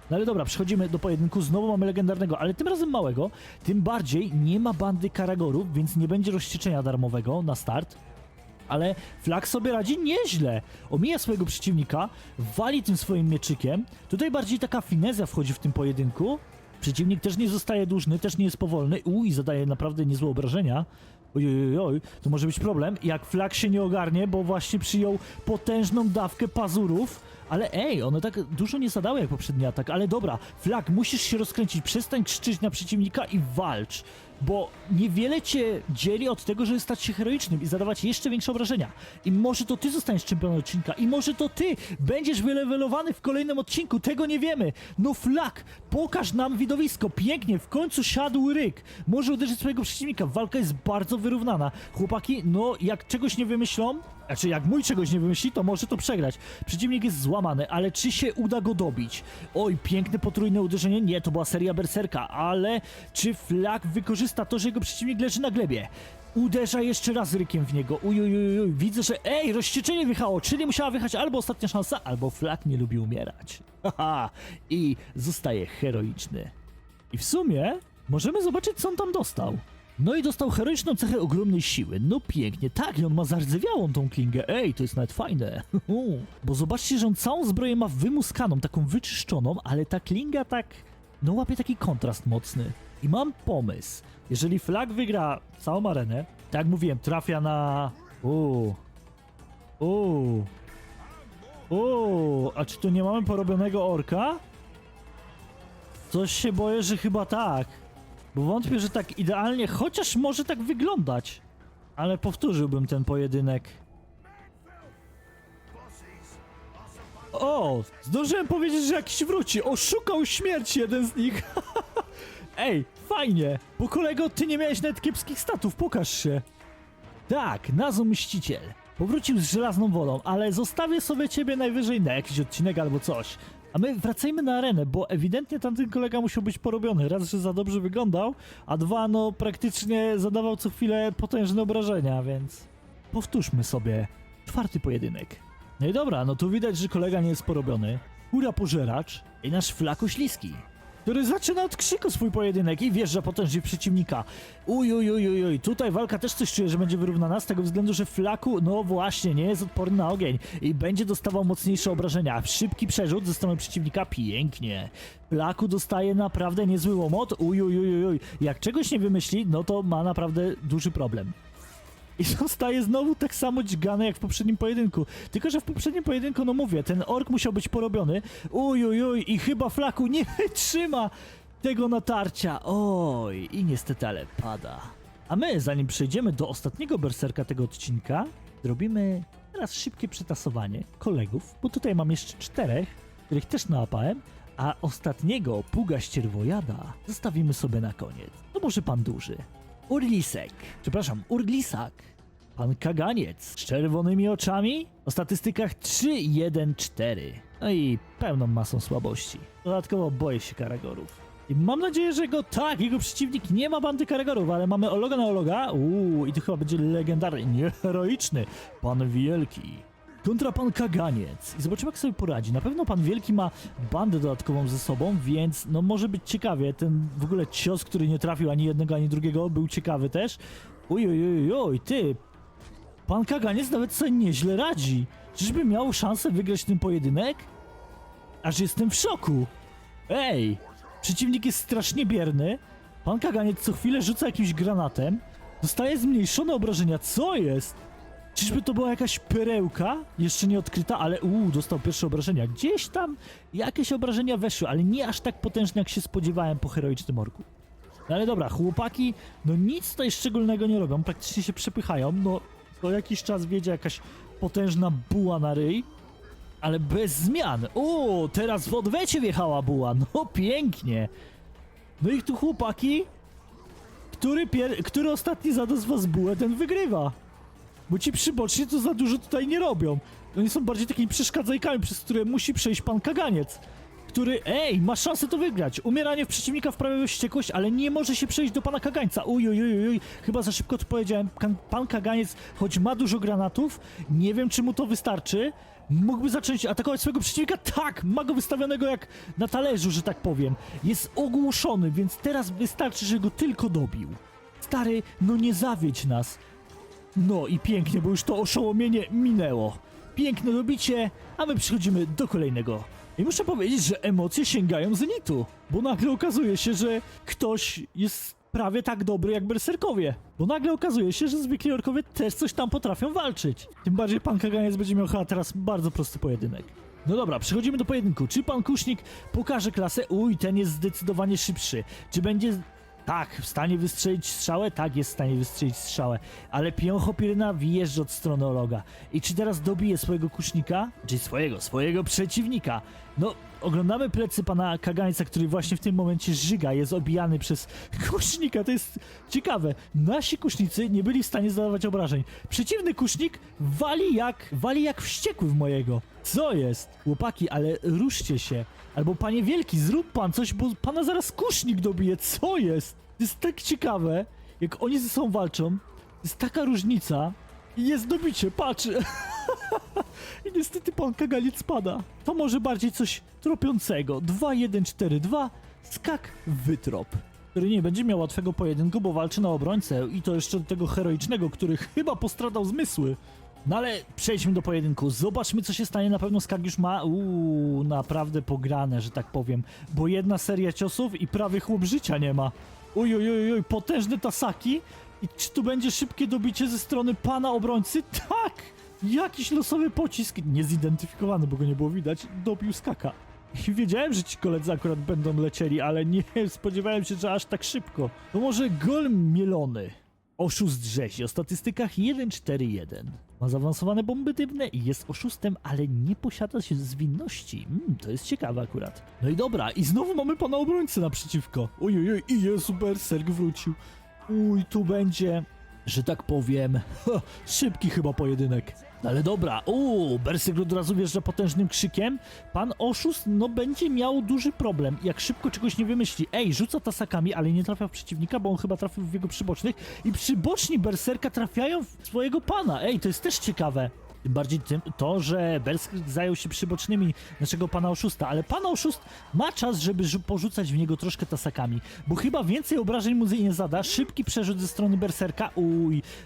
No ale dobra, przechodzimy do pojedynku, znowu mamy legendarnego, ale tym razem małego, tym bardziej nie ma bandy Karagorów, więc nie będzie rozścieczenia darmowego na start. Ale Flag sobie radzi nieźle. Omija swojego przeciwnika, wali tym swoim mieczykiem. Tutaj bardziej taka finezja wchodzi w tym pojedynku. Przeciwnik też nie zostaje dłużny, też nie jest powolny. I zadaje naprawdę niezłe obrażenia. Oj, to może być problem, jak Flag się nie ogarnie, bo właśnie przyjął potężną dawkę pazurów. Ale ej, one tak dużo nie zadały jak poprzedni atak, ale dobra, Flag, musisz się rozkręcić, przestań krzyczeć na przeciwnika i walcz, bo niewiele cię dzieli od tego, żeby stać się heroicznym i zadawać jeszcze większe obrażenia. I może to ty zostaniesz czempionem odcinka, i może to ty będziesz wylewelowany w kolejnym odcinku, tego nie wiemy. No Flag, pokaż nam widowisko, pięknie, w końcu siadł ryk, może uderzyć swojego przeciwnika, walka jest bardzo wyrównana. Chłopaki, no jak czegoś nie wymyślą, znaczy jak mój czegoś nie wymyśli, to może to przegrać. Przeciwnik jest złamany, ale czy się uda go dobić? Oj, piękne potrójne uderzenie, nie, to była seria berserka, ale czy Flag wykorzysta to, że jego przeciwnik leży na glebie? Uderza jeszcze raz rykiem w niego, uj, widzę, że rozścieczenie wjechało, czyli musiała wyjechać albo ostatnia szansa, albo Flag nie lubi umierać. Haha, i zostaje heroiczny. I w sumie możemy zobaczyć, co on tam dostał. No i dostał heroiczną cechę ogromnej siły. No pięknie, tak, i on ma zardzewiałą tą klingę. To jest nawet fajne. Bo zobaczcie, że on całą zbroję ma wymuskaną, taką wyczyszczoną, ale ta klinga tak, no łapie taki kontrast mocny. I mam pomysł. Jeżeli Flag wygra całą arenę, tak jak mówiłem, trafia na... A czy tu nie mamy porobionego orka? Coś się boję, że chyba tak. Bo wątpię, że tak idealnie, chociaż może tak wyglądać. Ale powtórzyłbym ten pojedynek. Zdążyłem powiedzieć, że jakiś wróci. Oszukał śmierć jeden z nich. Fajnie. Bo kolego, ty nie miałeś nawet kiepskich statów, pokaż się. Tak, Nazu Mściciel. Powrócił z żelazną wolą, ale zostawię sobie ciebie najwyżej na jakiś odcinek albo coś. A my wracajmy na arenę, bo ewidentnie tamten kolega musiał być porobiony. Raz, że za dobrze wyglądał, a dwa, no praktycznie zadawał co chwilę potężne obrażenia, więc... Powtórzmy sobie czwarty pojedynek. No i dobra, no tu widać, że kolega nie jest porobiony. Hura pożeracz i nasz Flag Ośliski, który zaczyna od krzyku swój pojedynek i wjeżdża potężnie w przeciwnika. Tutaj walka też coś czuje, że będzie wyrównana z tego względu, że Flaku, no właśnie, nie jest odporny na ogień i będzie dostawał mocniejsze obrażenia. Szybki przerzut ze strony przeciwnika, pięknie. Flaku dostaje naprawdę niezły łomot, jak czegoś nie wymyśli, no to ma naprawdę duży problem. I zostaje znowu tak samo dźgany jak w poprzednim pojedynku. Tylko że w poprzednim pojedynku, no mówię, ten ork musiał być porobiony. I chyba Flaku nie wytrzyma tego natarcia. I niestety, ale pada. A my, zanim przejdziemy do ostatniego berserka tego odcinka, zrobimy teraz szybkie przetasowanie kolegów, bo tutaj mam jeszcze 4, których też nałapałem, a ostatniego Puga Ścierwojada zostawimy sobie na koniec. To może pan duży. Urglisak. Pan Kaganiec z czerwonymi oczami, o statystykach 3-1-4. No i pełną masą słabości. Dodatkowo boję się Karagorów. I mam nadzieję, że jego przeciwnik nie ma bandy Karagorów, ale mamy Ologa na Ologa. I to chyba będzie legendarny, nie heroiczny, Pan Wielki. Kontra Pan Kaganiec. I zobaczymy, jak sobie poradzi. Na pewno Pan Wielki ma bandę dodatkową ze sobą, więc no może być ciekawie. Ten w ogóle cios, który nie trafił ani jednego, ani drugiego, był ciekawy też. Ty. Pan Kaganiec nawet sobie nieźle radzi. Czyżby miał szansę wygrać ten pojedynek? Aż jestem w szoku. Przeciwnik jest strasznie bierny. Pan Kaganiec co chwilę rzuca jakimś granatem. Dostaje zmniejszone obrażenia. Co jest? Czyżby to była jakaś perełka? Jeszcze nie odkryta, ale dostał pierwsze obrażenia. Gdzieś tam jakieś obrażenia weszły, ale nie aż tak potężne, jak się spodziewałem po heroicznym orku. No ale dobra, chłopaki, no nic tutaj szczególnego nie robią, praktycznie się przepychają, no co jakiś czas wiedzie jakaś potężna buła na ryj, ale bez zmian. Teraz w odwecie wjechała buła, no pięknie. No i tu chłopaki, który ostatni zada z was bułę, ten wygrywa. Bo ci przyboczni to za dużo tutaj nie robią. Oni są bardziej takimi przeszkadzajkami, przez które musi przejść Pan Kaganiec, który, ma szansę to wygrać. Umieranie w przeciwnika wprawia wściekłość, ale nie może się przejść do Pana Kagańca. Chyba za szybko to powiedziałem. Pan Kaganiec, choć ma dużo granatów, nie wiem, czy mu to wystarczy, Mógłby zacząć atakować swojego przeciwnika? Tak! Ma go wystawionego jak na talerzu, że tak powiem. Jest ogłuszony, więc teraz wystarczy, że go tylko dobił. Stary, no nie zawiedź nas. No i pięknie, bo już to oszołomienie minęło. Piękne dobicie, a my przechodzimy do kolejnego. I muszę powiedzieć, że emocje sięgają zenitu, bo nagle okazuje się, że ktoś jest prawie tak dobry jak berserkowie. Bo nagle okazuje się, że zwykli orkowie też coś tam potrafią walczyć. Tym bardziej pan Kaganiec będzie miał chyba teraz bardzo prosty pojedynek. No dobra, przechodzimy do pojedynku. Czy pan Kusznik pokaże klasę? Uj, ten jest zdecydowanie szybszy. Czy będzie... Tak, w stanie wystrzelić strzałę? Tak, jest w stanie wystrzelić strzałę. Ale Pionchopiryna wjeżdża od strony Ologa. I czy teraz dobije swojego kusznika? Czy swojego przeciwnika? No, oglądamy plecy pana Kagańca, który właśnie w tym momencie żyga, jest obijany przez kusznika. To jest ciekawe. Nasi kusznicy nie byli w stanie zadawać obrażeń. Przeciwny kusznik wali jak wściekły w mojego. Co jest? Chłopaki, ale ruszcie się. Albo panie wielki, zrób pan coś, bo pana zaraz kusznik dobije. Co jest? To jest tak ciekawe, jak oni ze sobą walczą. To jest taka różnica. I jest dobicie, patrz. I niestety pan Kaganiec spada. To może bardziej coś tropiącego. 2-1-4-2, skak wytrop. Który nie będzie miał łatwego pojedynku, bo walczy na obrońcę. I to jeszcze do tego heroicznego, który chyba postradał zmysły. No ale przejdźmy do pojedynku, zobaczmy co się stanie, na pewno Skag już ma, naprawdę pograne, że tak powiem, bo jedna seria ciosów i prawie chłop życia nie ma. Oj, potężne tasaki i czy tu będzie szybkie dobicie ze strony pana obrońcy? Tak! Jakiś losowy pocisk, niezidentyfikowany, bo go nie było widać, dobił Skaka. I wiedziałem, że ci koledzy akurat będą lecieli, ale nie spodziewałem się, że aż tak szybko. To może gol mielony. Oszust rzezi o statystykach 1-4-1. Ma zaawansowane bomby dymne i jest oszustem, ale nie posiada się zwinności. To jest ciekawe akurat. No i dobra, i znowu mamy pana obrońcę naprzeciwko. Oj, i Jezu, berserk wrócił. Tu będzie, że tak powiem, szybki chyba pojedynek. No ale dobra, berserk od razu wjeżdża potężnym krzykiem. Pan oszust, no będzie miał duży problem, jak szybko czegoś nie wymyśli. Rzuca tasakami, ale nie trafia w przeciwnika, bo on chyba trafił w jego przybocznych. I przyboczni berserka trafiają w swojego pana. To jest też ciekawe. Tym bardziej to, że berserk zajął się przybocznymi naszego pana oszusta, ale pan oszust ma czas, żeby porzucać w niego troszkę tasakami, bo chyba więcej obrażeń mu nie zada. Szybki przerzut ze strony berserka,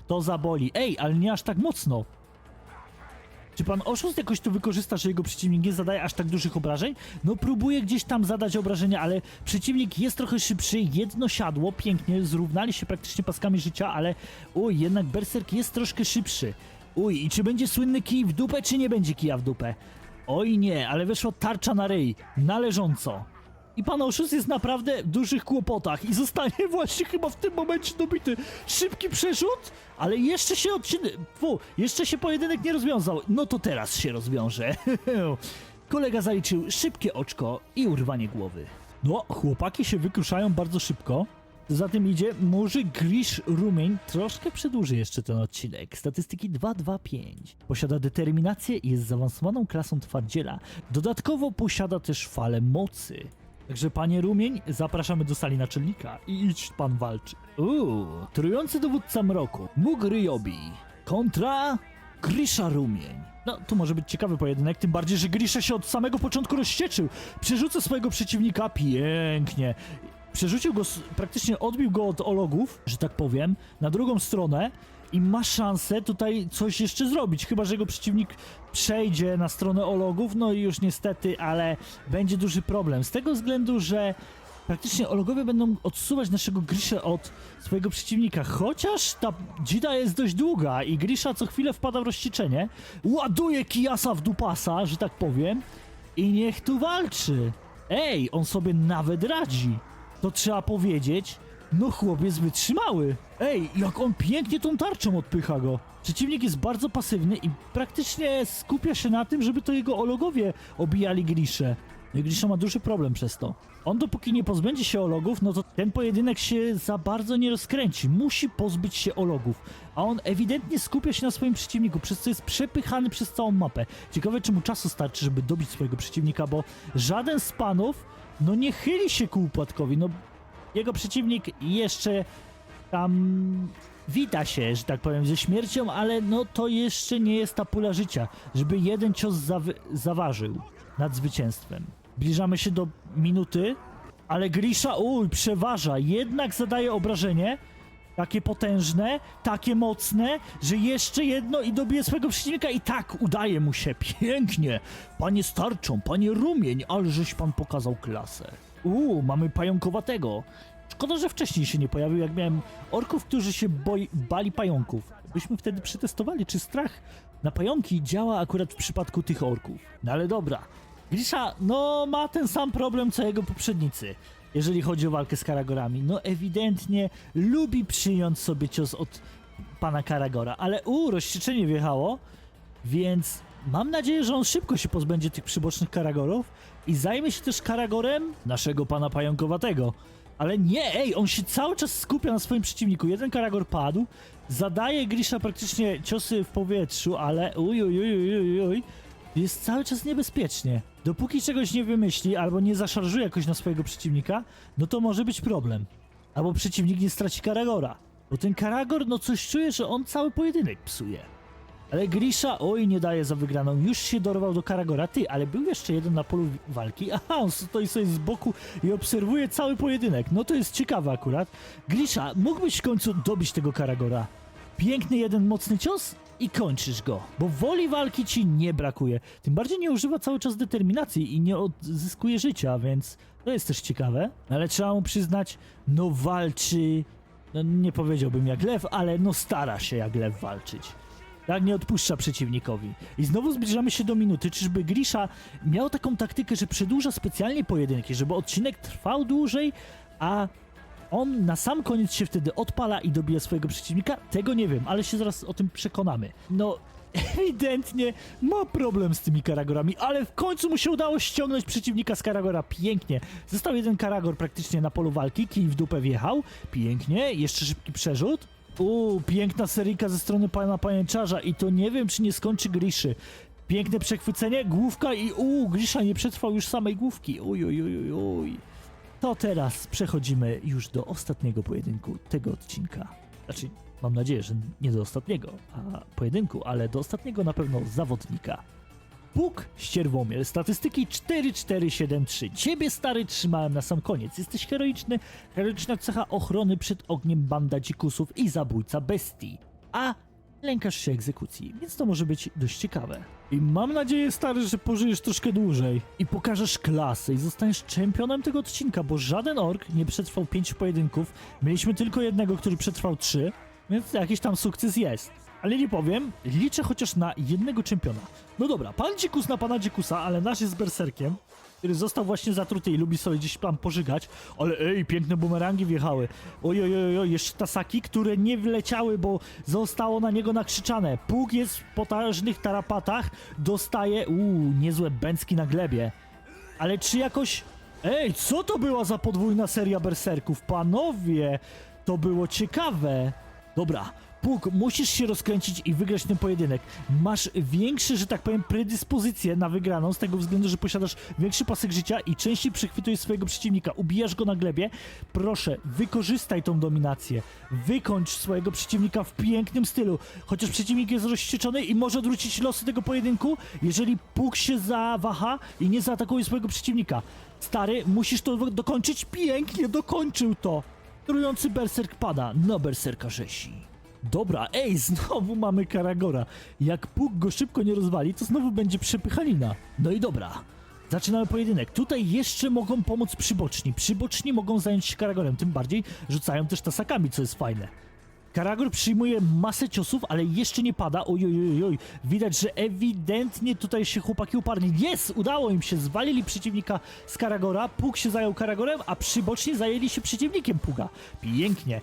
to zaboli. Ale nie aż tak mocno. Czy pan oszust jakoś to wykorzysta, że jego przeciwnik nie zadaje aż tak dużych obrażeń? No próbuje gdzieś tam zadać obrażenia, ale przeciwnik jest trochę szybszy, jedno siadło, pięknie, zrównali się praktycznie paskami życia, ale jednak berserk jest troszkę szybszy. I czy będzie słynny kij w dupę, czy nie będzie kija w dupę? Nie, ale weszła tarcza na ryj, należąco. I pan oszust jest naprawdę w dużych kłopotach i zostanie właśnie chyba w tym momencie dobity. Szybki przerzut, ale jeszcze się jeszcze się pojedynek nie rozwiązał. No to teraz się rozwiąże. Kolega zaliczył szybkie oczko i urwanie głowy. No, chłopaki się wykruszają bardzo szybko. Za tym idzie, może Grish Rumień troszkę przedłuży jeszcze ten odcinek. Statystyki 2-2-5. Posiada determinację i jest zaawansowaną klasą twardziela. Dodatkowo posiada też falę mocy. Także panie Rumień, zapraszamy do sali naczelnika i idź pan walczy. Trujący dowódca mroku, Mug Ryobi kontra Grisha Rumień. No, tu może być ciekawy pojedynek, tym bardziej, że Grisha się od samego początku rozścieczył. Przerzuca swojego przeciwnika pięknie. Przerzucił go, praktycznie odbił go od ologów, że tak powiem, na drugą stronę i ma szansę tutaj coś jeszcze zrobić, chyba że jego przeciwnik przejdzie na stronę ologów, no i już niestety, ale będzie duży problem, z tego względu, że praktycznie ologowie będą odsuwać naszego Grisha od swojego przeciwnika, chociaż ta dzida jest dość długa i Grisha co chwilę wpada w rozcieczenie, ładuje kijasa w dupasa, że tak powiem, i niech tu walczy. On sobie nawet radzi. To trzeba powiedzieć, no chłopiec wytrzymały. Jak on pięknie tą tarczą odpycha go. Przeciwnik jest bardzo pasywny i praktycznie skupia się na tym, żeby to jego ologowie obijali Griszę. No i Grisha ma duży problem przez to. On dopóki nie pozbędzie się ologów, no to ten pojedynek się za bardzo nie rozkręci. Musi pozbyć się ologów. A on ewidentnie skupia się na swoim przeciwniku, przez co jest przepychany przez całą mapę. Ciekawe, czy mu czasu starczy, żeby dobić swojego przeciwnika, bo żaden z panów nie chyli się ku upadkowi, jego przeciwnik jeszcze tam wita się, że tak powiem, ze śmiercią, ale no to jeszcze nie jest ta pula życia, żeby jeden cios zaważył nad zwycięstwem. Zbliżamy się do minuty, ale Grisha, przeważa, jednak zadaje obrażenie, takie potężne, takie mocne, że jeszcze jedno i dobije swojego przeciwnika i tak udaje mu się, pięknie. Panie starczą, panie rumień, ale żeś pan pokazał klasę. Mamy pająkowatego. Szkoda, że wcześniej się nie pojawił, jak miałem orków, którzy się bali pająków. Byśmy wtedy przetestowali, czy strach na pająki działa akurat w przypadku tych orków. No ale dobra. Grisha, no ma ten sam problem co jego poprzednicy, jeżeli chodzi o walkę z Karagorami. No ewidentnie lubi przyjąć sobie cios od pana Karagora, ale rozścieczenie wjechało, więc mam nadzieję, że on szybko się pozbędzie tych przybocznych Karagorów i zajmie się też Karagorem naszego pana pająkowatego. Ale nie, on się cały czas skupia na swoim przeciwniku. Jeden Karagor padł, zadaje Grisha praktycznie ciosy w powietrzu, ale jest cały czas niebezpiecznie. Dopóki czegoś nie wymyśli albo nie zaszarżuje jakoś na swojego przeciwnika, no to może być problem. Albo przeciwnik nie straci Karagora. Bo ten Karagor, no coś czuje, że on cały pojedynek psuje. Ale Grisha, nie daje za wygraną. Już się dorwał do Karagora. Ale był jeszcze jeden na polu walki. Aha, on stoi sobie z boku i obserwuje cały pojedynek. No to jest ciekawe akurat. Grisha, mógłbyś w końcu dobić tego Karagora. Piękny jeden mocny cios i kończysz go. Bo woli walki ci nie brakuje. Tym bardziej nie używa cały czas determinacji i nie odzyskuje życia, więc to jest też ciekawe. Ale trzeba mu przyznać, no walczy... No nie powiedziałbym jak lew, ale no stara się jak lew walczyć. Tak, nie odpuszcza przeciwnikowi. I znowu zbliżamy się do minuty. Czyżby Grisha miał taką taktykę, że przedłuża specjalnie pojedynki, żeby odcinek trwał dłużej, a on na sam koniec się wtedy odpala i dobija swojego przeciwnika? Tego nie wiem, ale się zaraz o tym przekonamy. No, ewidentnie ma problem z tymi Karagorami, ale w końcu mu się udało ściągnąć przeciwnika z Karagora. Pięknie. Został jeden Karagor praktycznie na polu walki, kij w dupę wjechał. Pięknie. Jeszcze szybki przerzut. Piękna seryjka ze strony pana pajęczarza i to nie wiem, czy nie skończy Griszy. Piękne przechwycenie, główka i Grisha nie przetrwał już samej główki. To teraz przechodzimy już do ostatniego pojedynku tego odcinka. Znaczy, mam nadzieję, że nie do ostatniego pojedynku, ale do ostatniego na pewno zawodnika. Puk Ścierwomiel, statystyki 4-4-7-3. Ciebie, stary, trzymałem na sam koniec. Jesteś heroiczny, heroiczna cecha ochrony przed ogniem banda dzikusów i zabójca bestii. A lękasz się egzekucji, więc to może być dość ciekawe. I mam nadzieję, stary, że pożyjesz troszkę dłużej i pokażesz klasę i zostaniesz czempionem tego odcinka, bo żaden ork nie przetrwał 5 pojedynków. Mieliśmy tylko jednego, który przetrwał 3, więc jakiś tam sukces jest. Ale nie powiem, liczę chociaż na jednego czempiona. No dobra, pan dzikus na pana dzikusa, ale nasz jest berserkiem, który został właśnie zatruty i lubi sobie gdzieś tam pożygać. Ale piękne bumerangi wjechały. Jeszcze tasaki, które nie wleciały, bo zostało na niego nakrzyczane. Puk jest w potężnych tarapatach, dostaje, niezłe bęcki na glebie. Ale czy jakoś... co to była za podwójna seria berserków? Panowie, to było ciekawe. Dobra. Puk, musisz się rozkręcić i wygrać ten pojedynek. Masz większe, że tak powiem, predyspozycje na wygraną, z tego względu, że posiadasz większy pasek życia i częściej przechwytujesz swojego przeciwnika, ubijasz go na glebie. Proszę, wykorzystaj tą dominację. Wykończ swojego przeciwnika w pięknym stylu. Chociaż przeciwnik jest rozścieczony i może odwrócić losy tego pojedynku, jeżeli Puk się zawaha i nie zaatakuje swojego przeciwnika. Stary, musisz to dokończyć. Pięknie dokończył to. Trujący berserk pada na berserka rzesi. Dobra, znowu mamy Karagora. Jak Puk go szybko nie rozwali, to znowu będzie przepychanina. No i dobra, zaczynamy pojedynek. Tutaj jeszcze mogą pomóc przyboczni. Przyboczni mogą zająć się Karagorem, tym bardziej rzucają też tasakami, co jest fajne. Karagor przyjmuje masę ciosów, ale jeszcze nie pada. Widać, że ewidentnie tutaj się chłopaki uparli. Udało im się, zwalili przeciwnika z Karagora. Puk się zajął Karagorem, a przyboczni zajęli się przeciwnikiem Puga. Pięknie.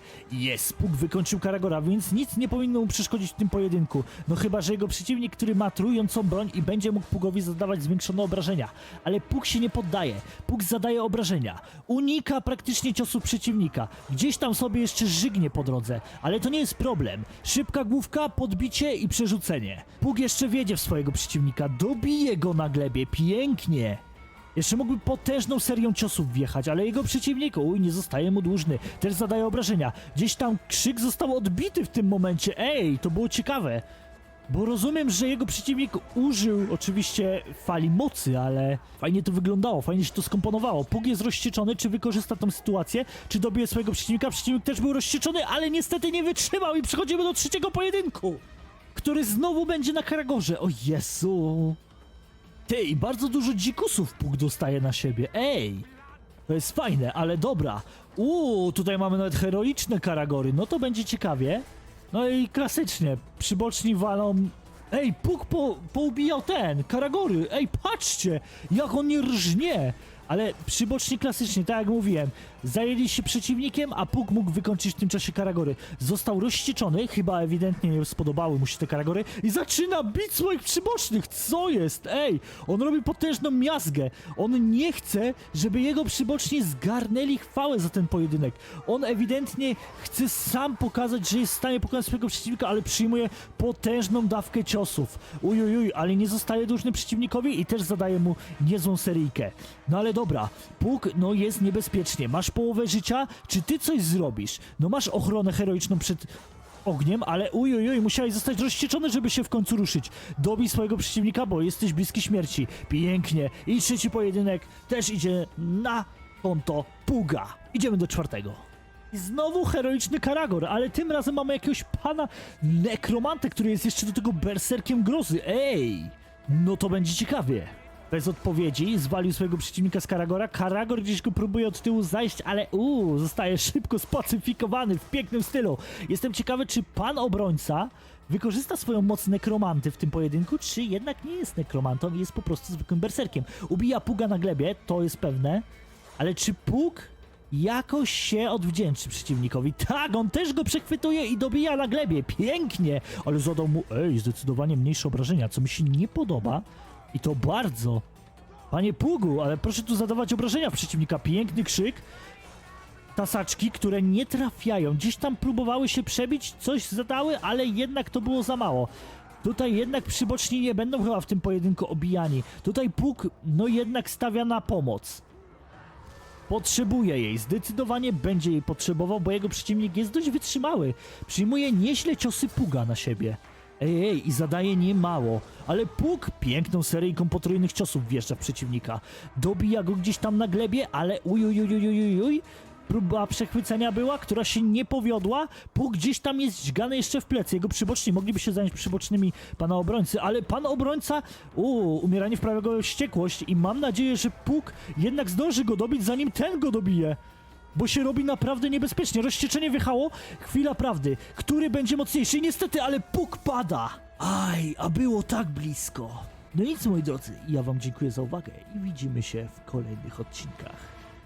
Puk wykończył Karagora, więc nic nie powinno mu przeszkodzić w tym pojedynku. No chyba, że jego przeciwnik, który ma trującą broń i będzie mógł Pugowi zadawać zwiększone obrażenia. Ale Puk się nie poddaje. Puk zadaje obrażenia. Unika praktycznie ciosu przeciwnika. Gdzieś tam sobie jeszcze żygnie po drodze, ale to nie jest problem. Szybka główka, podbicie i przerzucenie. Puk jeszcze wiedzie w swojego przeciwnika. Dobije go na glebie. Pięknie. Jeszcze mógłby potężną serią ciosów wjechać, ale jego przeciwnik, nie zostaje mu dłużny. Też zadaje obrażenia. Gdzieś tam krzyk został odbity w tym momencie. Ej, to było ciekawe. Bo rozumiem, że jego przeciwnik użył oczywiście fali mocy, ale fajnie to wyglądało, fajnie się to skomponowało. Puk jest rozścieczony, czy wykorzysta tą sytuację, czy dobije swojego przeciwnika. Przeciwnik też był rozścieczony, ale niestety nie wytrzymał i przechodzimy do trzeciego pojedynku, który znowu będzie na Karagorze. O Jezu. Ty, i bardzo dużo dzikusów Puk dostaje na siebie. Ej, to jest fajne, ale dobra. Tutaj mamy nawet heroiczne Karagory, no to będzie ciekawie. No i klasycznie, przyboczni walą... Ej, Puk poubijał Karagory, ej, patrzcie, jak on nie rżnie! Ale przyboczni klasycznie, tak jak mówiłem, zajęli się przeciwnikiem, a Puk mógł wykończyć w tym czasie Karagory. Został rozścieczony, chyba ewidentnie nie spodobały mu się te Karagory i zaczyna bić swoich przybocznych. Co jest? Ej, on robi potężną miazgę. On nie chce, żeby jego przyboczni zgarnęli chwałę za ten pojedynek. On ewidentnie chce sam pokazać, że jest w stanie pokonać swojego przeciwnika, ale przyjmuje potężną dawkę ciosów. Ale nie zostaje dłużny przeciwnikowi i też zadaje mu niezłą seryjkę. No ale dobra, Puk, no jest niebezpiecznie. Masz połowę życia, czy ty coś zrobisz? No masz ochronę heroiczną przed ogniem, ale musiałeś zostać rozścieczony, żeby się w końcu ruszyć. Dobij swojego przeciwnika, bo jesteś bliski śmierci. Pięknie. I trzeci pojedynek też idzie na konto Puga. Idziemy do czwartego. I znowu heroiczny Karagor, ale tym razem mamy jakiegoś pana nekromantę, który jest jeszcze do tego berserkiem grozy. Ej, no to będzie ciekawie. Bez odpowiedzi zwalił swojego przeciwnika z Karagora. Karagor gdzieś go próbuje od tyłu zajść, ale zostaje szybko spacyfikowany w pięknym stylu. Jestem ciekawy, czy pan obrońca wykorzysta swoją moc nekromanty w tym pojedynku, czy jednak nie jest nekromantą i jest po prostu zwykłym berserkiem. Ubija Puga na glebie, to jest pewne, ale czy Pug jakoś się odwdzięczy przeciwnikowi? Tak, on też go przechwytuje i dobija na glebie. Pięknie, ale zadał mu, zdecydowanie mniejsze obrażenia, co mi się nie podoba. I to bardzo. Panie Pugu, ale proszę tu zadawać obrażenia w przeciwnika. Piękny krzyk. Tasaczki, które nie trafiają. Gdzieś tam próbowały się przebić, coś zadały, ale jednak to było za mało. Tutaj jednak przyboczni nie będą chyba w tym pojedynku obijani. Tutaj Pug, no jednak stawia na pomoc. Potrzebuje jej. Zdecydowanie będzie jej potrzebował, bo jego przeciwnik jest dość wytrzymały. Przyjmuje nieźle ciosy Puga na siebie. I zadaje niemało, ale Puk piękną seryjką potrójnych ciosów wjeżdża w przeciwnika. Dobija go gdzieś tam na glebie, ale próba przechwycenia była, która się nie powiodła. Puk gdzieś tam jest dźgany jeszcze w plecy. Jego przyboczni mogliby się zająć przybocznymi pana obrońcy, ale pan obrońca, umieranie wprawia go wściekłość i mam nadzieję, że Puk jednak zdąży go dobić, zanim ten go dobije. Bo się robi naprawdę niebezpiecznie. Rozścieczenie wjechało. Chwila prawdy. Który będzie mocniejszy? I niestety, ale Puk pada. A było tak blisko. No nic, moi drodzy. Ja wam dziękuję za uwagę i widzimy się w kolejnych odcinkach.